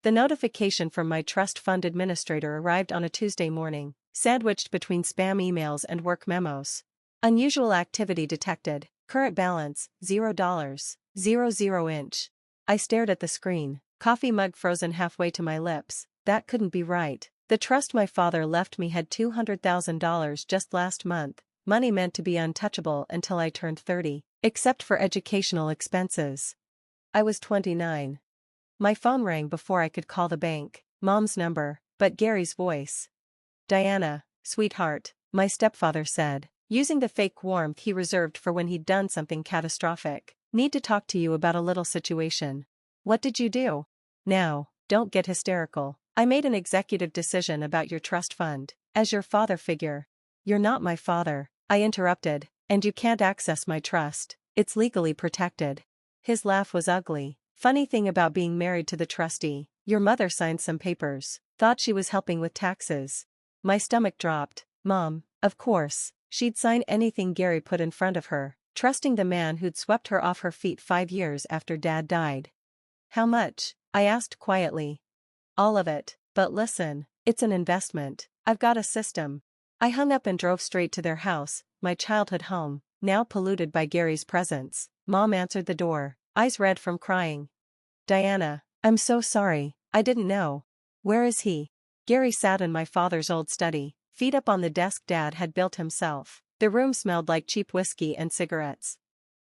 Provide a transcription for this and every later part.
The notification from my trust fund administrator arrived on a Tuesday morning, sandwiched between spam emails and work memos. Unusual activity detected. Current balance, $0. 00 inch. I stared at the screen, coffee mug frozen halfway to my lips. That couldn't be right. The trust my father left me had $200,000 just last month, money meant to be untouchable until I turned 30, except for educational expenses. I was 29. My phone rang before I could call the bank. Mom's number, but Gary's voice. "Diana, sweetheart," my stepfather said, using the fake warmth he reserved for when he'd done something catastrophic. "Need to talk to you about a little situation." "What did you do?" "Now, don't get hysterical. I made an executive decision about your trust fund. As your father figure." "You're not my father," I interrupted, "and you can't access my trust. It's legally protected." His laugh was ugly. "Funny thing about being married to the trustee, your mother signed some papers, thought she was helping with taxes." My stomach dropped. Mom, of course, she'd sign anything Gary put in front of her, trusting the man who'd swept her off her feet 5 years after Dad died. "How much?" I asked quietly. "All of it, but listen, it's an investment. I've got a system." I hung up and drove straight to their house, my childhood home, now polluted by Gary's presence. Mom answered the door, eyes red from crying. "Diana, I'm so sorry, I didn't know." "Where is he?" Gary sat in my father's old study, feet up on the desk Dad had built himself. The room smelled like cheap whiskey and cigarettes.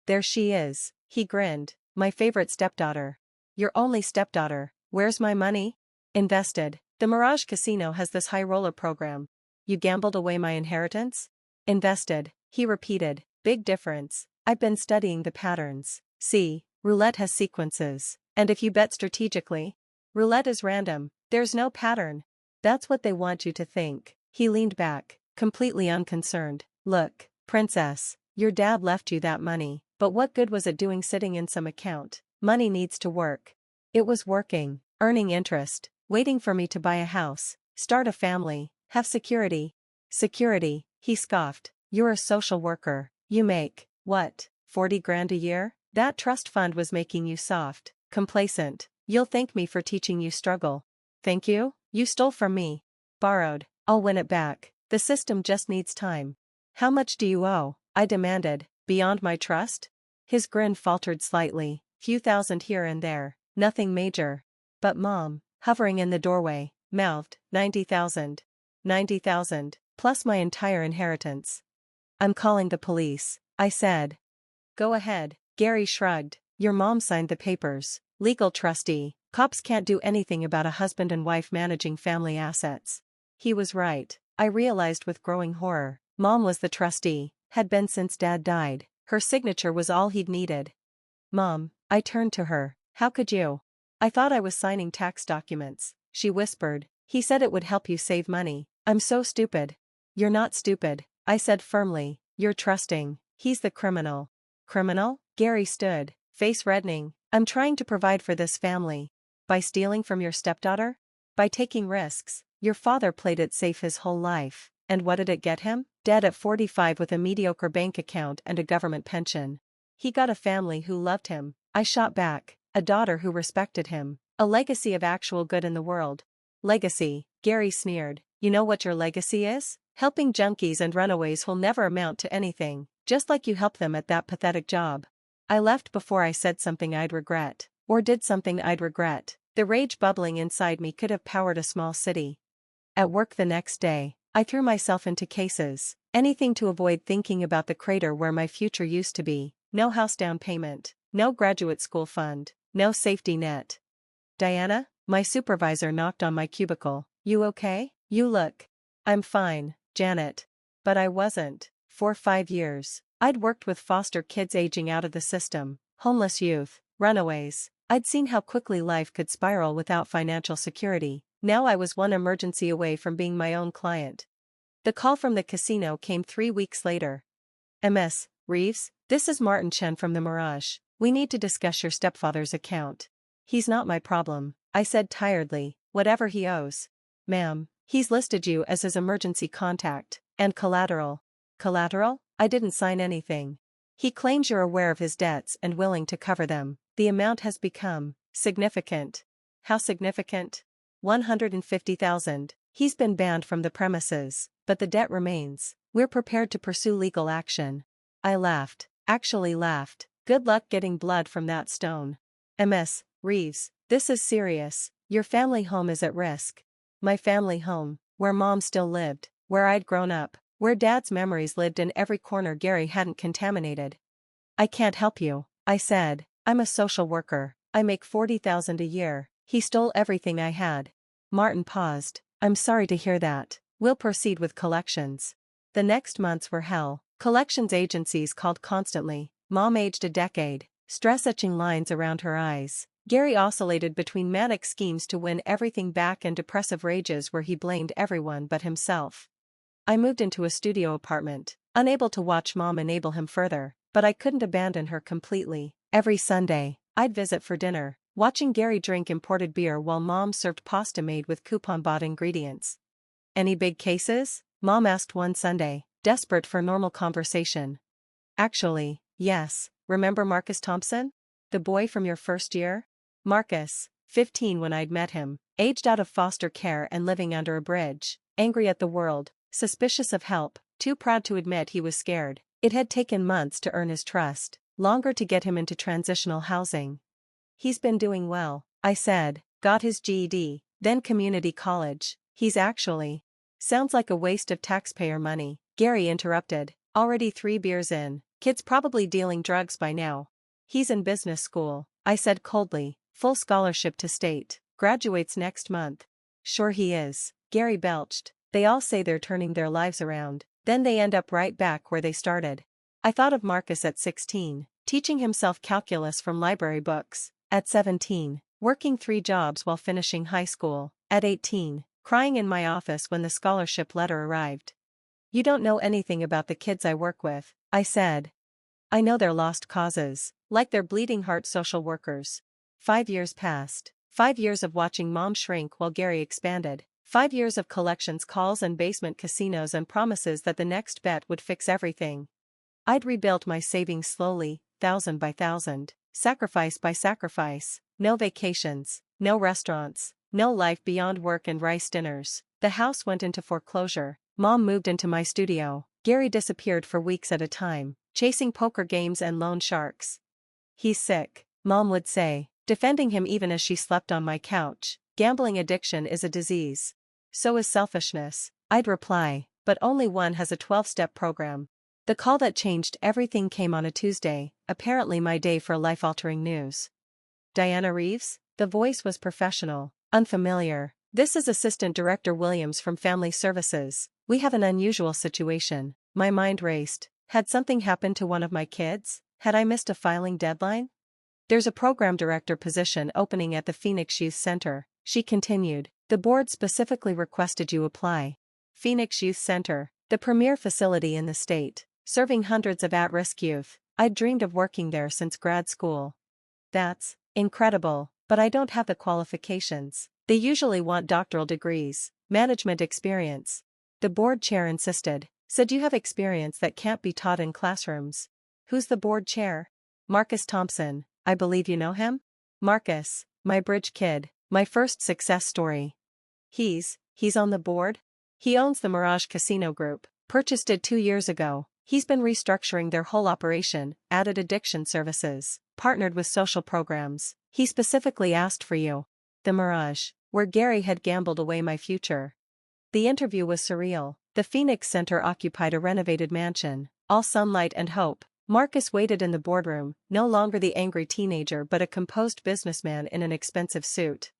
"There she is," he grinned, "my favorite stepdaughter." "Your only stepdaughter. Where's my money?" "Invested. The Mirage Casino has this high roller program." "You gambled away my inheritance?" "Invested," he repeated. "Big difference. I've been studying the patterns. See, roulette has sequences. And if you bet strategically, roulette is random, there's no pattern. That's what they want you to think." He leaned back, completely unconcerned. "Look, princess, your dad left you that money, but what good was it doing sitting in some account? Money needs to work." It was working, earning interest, waiting for me to buy a house, start a family, have security. "Security," he scoffed. "You're a social worker. You make, what, 40 grand a year? That trust fund was making you soft, complacent. You'll thank me for teaching you struggle." "Thank you? You stole from me." "Borrowed. I'll win it back. The system just needs time." "How much do you owe?" I demanded. "Beyond my trust?" His grin faltered slightly. "Few thousand here and there. Nothing major." "But Mom," hovering in the doorway, mouthed, 90,000. 90,000, plus my entire inheritance. "I'm calling the police," I said. "Go ahead." Gary shrugged. "Your mom signed the papers. Legal trustee. Cops can't do anything about a husband and wife managing family assets." He was right, I realized with growing horror. Mom was the trustee, had been since Dad died. Her signature was all he'd needed. "Mom," I turned to her, "how could you?" "I thought I was signing tax documents," she whispered. "He said it would help you save money." "I'm so stupid." "You're not stupid," I said firmly. "You're trusting. He's the criminal." "Criminal?" Gary stood, face reddening. "I'm trying to provide for this family." "By stealing from your stepdaughter?" "By taking risks. Your father played it safe his whole life. And what did it get him? Dead at 45 with a mediocre bank account and a government pension." "He got a family who loved him," I shot back, "a daughter who respected him, a legacy of actual good in the world." "Legacy," Gary sneered. "You know what your legacy is? Helping junkies and runaways who'll never amount to anything, just like you helped them at that pathetic job." I left before I said something I'd regret, or did something I'd regret. The rage bubbling inside me could have powered a small city. At work the next day, I threw myself into cases, anything to avoid thinking about the crater where my future used to be. No house down payment, no graduate school fund, no safety net. "Diana?" My supervisor knocked on my cubicle. "You okay? You look." "I'm fine, Janet." But I wasn't. For 5 years, I'd worked with foster kids aging out of the system, homeless youth, runaways. I'd seen how quickly life could spiral without financial security. Now I was one emergency away from being my own client. The call from the casino came 3 weeks later. "Ms. Reeves, this is Martin Chen from the Mirage. We need to discuss your stepfather's account." "He's not my problem," I said tiredly. "Whatever he owes." "Ma'am, he's listed you as his emergency contact, and collateral." "Collateral? I didn't sign anything." "He claims you're aware of his debts and willing to cover them. The amount has become significant." How significant? 150,000. He's been banned from the premises, but the debt remains. We're prepared to pursue legal action. I laughed. Actually laughed. Good luck getting blood from that stone. Ms. Reeves, this is serious. Your family home is at risk. My family home, where Mom still lived, where I'd grown up, where Dad's memories lived in every corner Gary hadn't contaminated. I can't help you, I said. I'm a social worker. I make $40,000 a year. He stole everything I had. Martin paused. I'm sorry to hear that. We'll proceed with collections. The next months were hell. Collections agencies called constantly. Mom aged a decade, stress-etching lines around her eyes. Gary oscillated between manic schemes to win everything back and depressive rages where he blamed everyone but himself. I moved into a studio apartment, unable to watch Mom enable him further, but I couldn't abandon her completely. Every Sunday, I'd visit for dinner, watching Gary drink imported beer while Mom served pasta made with coupon-bought ingredients. Any big cases? Mom asked one Sunday, desperate for normal conversation. Actually, yes. Remember Marcus Thompson? The boy from your first year? Marcus, 15 when I'd met him, aged out of foster care and living under a bridge, angry at the world, suspicious of help, too proud to admit he was scared. It had taken months to earn his trust, longer to get him into transitional housing. He's been doing well, I said, got his GED, then community college. He's actually. Sounds like a waste of taxpayer money, Gary interrupted, already 3 beers in, kid's probably dealing drugs by now. He's in business school, I said coldly, full scholarship to state, graduates next month. Sure he is, Gary belched. They all say they're turning their lives around, then they end up right back where they started. I thought of Marcus at 16, teaching himself calculus from library books, at 17, working 3 jobs while finishing high school, at 18, crying in my office when the scholarship letter arrived. You don't know anything about the kids I work with, I said. I know they're lost causes, like they're bleeding heart social workers. 5 years passed. 5 years of watching Mom shrink while Gary expanded. 5 years of collections calls and basement casinos and promises that the next bet would fix everything. I'd rebuilt my savings slowly, thousand by thousand, sacrifice by sacrifice. No vacations, no restaurants, no life beyond work and rice dinners. The house went into foreclosure. Mom moved into my studio. Gary disappeared for weeks at a time, chasing poker games and loan sharks. He's sick, Mom would say, defending him even as she slept on my couch. Gambling addiction is a disease. So is selfishness, I'd reply, but only one has a 12-step program. The call that changed everything came on a Tuesday, apparently my day for life-altering news. Diana Reeves? The voice was professional, unfamiliar. This is Assistant Director Williams from Family Services. We have an unusual situation. My mind raced. Had something happened to one of my kids? Had I missed a filing deadline? There's a program director position opening at the Phoenix Youth Center, she continued. The board specifically requested you apply. Phoenix Youth Center, the premier facility in the state, serving hundreds of at-risk youth. I'd dreamed of working there since grad school. That's incredible, but I don't have the qualifications. They usually want doctoral degrees, management experience. The board chair insisted. Said you have experience that can't be taught in classrooms. Who's the board chair? Marcus Thompson, I believe you know him? Marcus, my bridge kid, my first success story. He's on the board? He owns the Mirage Casino Group, purchased it 2 years ago. He's been restructuring their whole operation, added addiction services, partnered with social programs. He specifically asked for you. The Mirage, where Gary had gambled away my future. The interview was surreal. The Phoenix Center occupied a renovated mansion, all sunlight and hope. Marcus waited in the boardroom, no longer the angry teenager but a composed businessman in an expensive suit.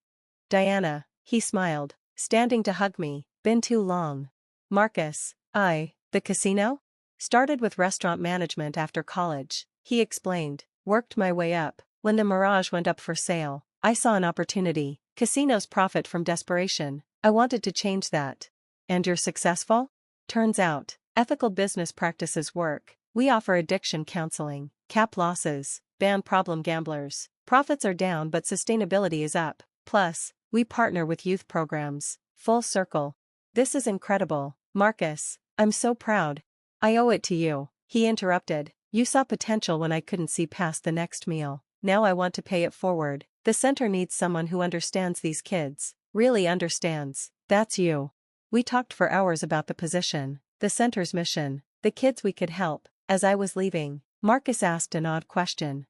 Diana, he smiled, standing to hug me. Been too long. Marcus, the casino? Started with restaurant management after college, he explained. Worked my way up. When the Mirage went up for sale, I saw an opportunity. Casinos profit from desperation. I wanted to change that. And you're successful? Turns out, ethical business practices work. We offer addiction counseling, cap losses, ban problem gamblers. Profits are down but sustainability is up. Plus, we partner with youth programs. Full circle. This is incredible, Marcus. I'm so proud. I owe it to you, he interrupted. You saw potential when I couldn't see past the next meal. Now I want to pay it forward. The center needs someone who understands these kids, really understands. That's you. We talked for hours about the position, the center's mission, the kids we could help. As I was leaving, Marcus asked an odd question.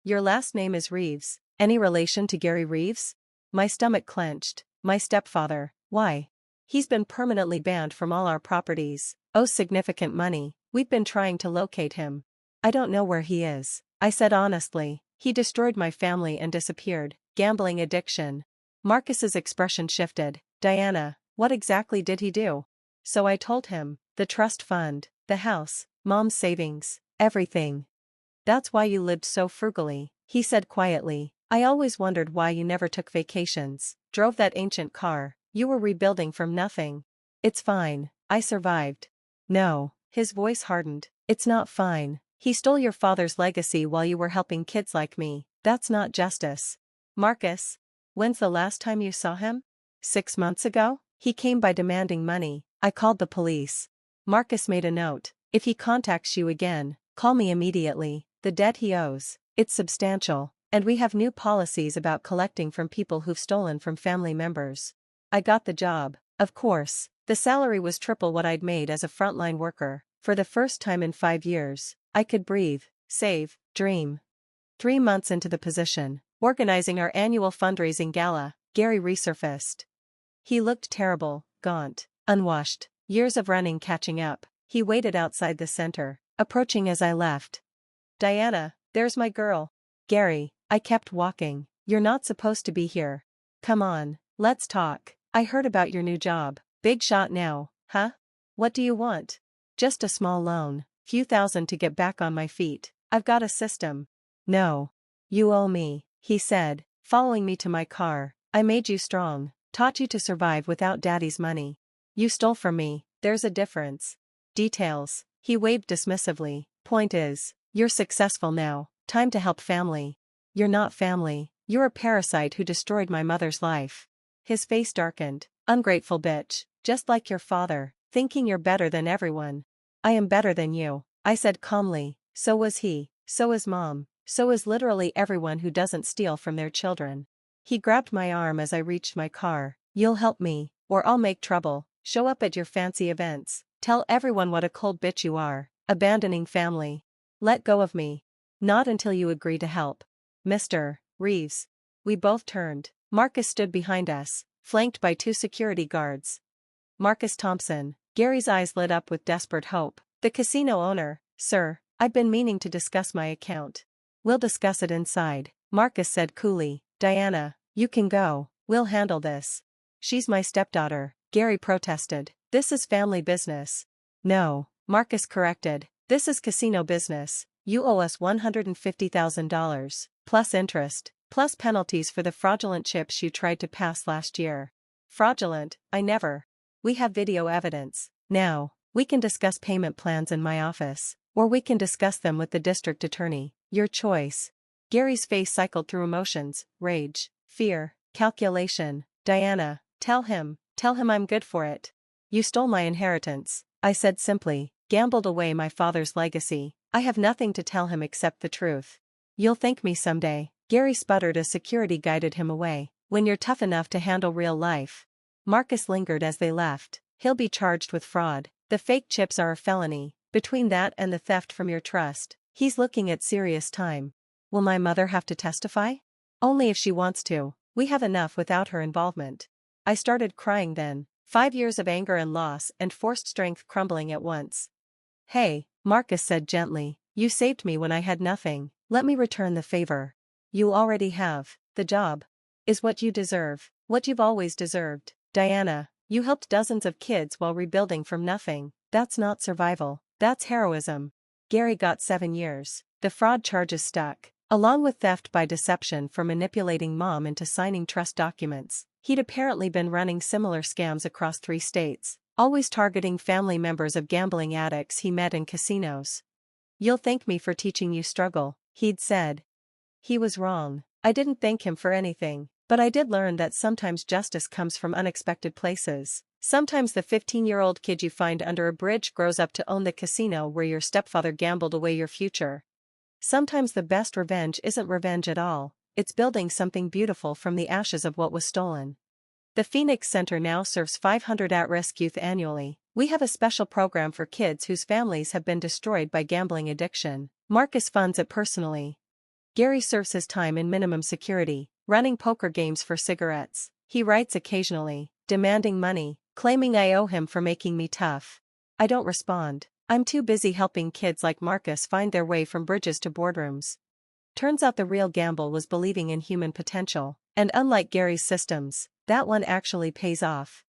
Your last name is Reeves. Any relation to Gary Reeves? My stomach clenched. My stepfather. Why? He's been permanently banned from all our properties, owes significant money. We've been trying to locate him. I don't know where he is, I said honestly. He destroyed my family and disappeared. Gambling addiction. Marcus's expression shifted. Diana, what exactly did he do? So I told him, the trust fund, the house, mom's savings, everything. That's why you lived so frugally, he said quietly. I always wondered why you never took vacations, drove that ancient car. You were rebuilding from nothing. It's fine, I survived. No, his voice hardened. It's not fine. He stole your father's legacy while you were helping kids like me. That's not justice. Marcus, when's the last time you saw him? 6 months ago? He came by demanding money. I called the police. Marcus made a note. If he contacts you again, call me immediately. The debt he owes, it's substantial, and we have new policies about collecting from people who've stolen from family members. I got the job, of course. The salary was triple what I'd made as a frontline worker. For the first time in 5 years, I could breathe, save, dream. 3 months into the position, organizing our annual fundraising gala, Gary resurfaced. He looked terrible, gaunt, unwashed, years of running catching up. He waited outside the center, approaching as I left. Diana, there's my girl. Gary, I kept walking. You're not supposed to be here. Come on, let's talk. I heard about your new job. Big shot now, huh? What do you want? Just a small loan, few thousand to get back on my feet. I've got a system. No. You owe me, he said, following me to my car. I made you strong, taught you to survive without daddy's money. You stole from me, there's a difference. Details, he waved dismissively. Point is, you're successful now, time to help family. You're not family, you're a parasite who destroyed my mother's life. His face darkened. Ungrateful bitch, just like your father, thinking you're better than everyone. I am better than you, I said calmly. So was he, so is mom, so is literally everyone who doesn't steal from their children. He grabbed my arm as I reached my car. You'll help me, or I'll make trouble. Show up at your fancy events, tell everyone what a cold bitch you are, abandoning family. Let go of me. Not until you agree to help. Mr. Reeves. We both turned. Marcus stood behind us, flanked by 2 security guards. Marcus Thompson. Gary's eyes lit up with desperate hope. The casino owner. Sir, I've been meaning to discuss my account. We'll discuss it inside, Marcus said coolly. Diana, you can go, we'll handle this. She's my stepdaughter, Gary protested. This is family business. No, Marcus corrected. This is casino business. You owe us $150,000, plus interest, plus penalties for the fraudulent chips you tried to pass last year. Fraudulent, I never. We have video evidence. Now, we can discuss payment plans in my office, or we can discuss them with the district attorney. Your choice. Gary's face cycled through emotions, rage, fear, calculation. Diana, tell him I'm good for it. You stole my inheritance, I said simply, gambled away my father's legacy. I have nothing to tell him except the truth. You'll thank me someday, Gary sputtered as security guided him away. When you're tough enough to handle real life. Marcus lingered as they left. He'll be charged with fraud. The fake chips are a felony. Between that and the theft from your trust, he's looking at serious time. Will my mother have to testify? Only if she wants to. We have enough without her involvement. I started crying then. 5 years of anger and loss and forced strength crumbling at once. Hey, Marcus said gently, you saved me when I had nothing. Let me return the favor. You already have. The job is what you deserve, what you've always deserved. Diana, you helped dozens of kids while rebuilding from nothing. That's not survival, that's heroism. Gary got 7 years. The fraud charges stuck, along with theft by deception for manipulating mom into signing trust documents. He'd apparently been running similar scams across 3 states, always targeting family members of gambling addicts he met in casinos. You'll thank me for teaching you struggle, he'd said. He was wrong. I didn't thank him for anything, but I did learn that sometimes justice comes from unexpected places. Sometimes the 15-year-old kid you find under a bridge grows up to own the casino where your stepfather gambled away your future. Sometimes the best revenge isn't revenge at all, it's building something beautiful from the ashes of what was stolen. The Phoenix Center now serves 500 at-risk youth annually. We have a special program for kids whose families have been destroyed by gambling addiction. Marcus funds it personally. Gary serves his time in minimum security, running poker games for cigarettes. He writes occasionally, demanding money, claiming I owe him for making me tough. I don't respond. I'm too busy helping kids like Marcus find their way from bridges to boardrooms. Turns out the real gamble was believing in human potential, and unlike Gary's systems, that one actually pays off.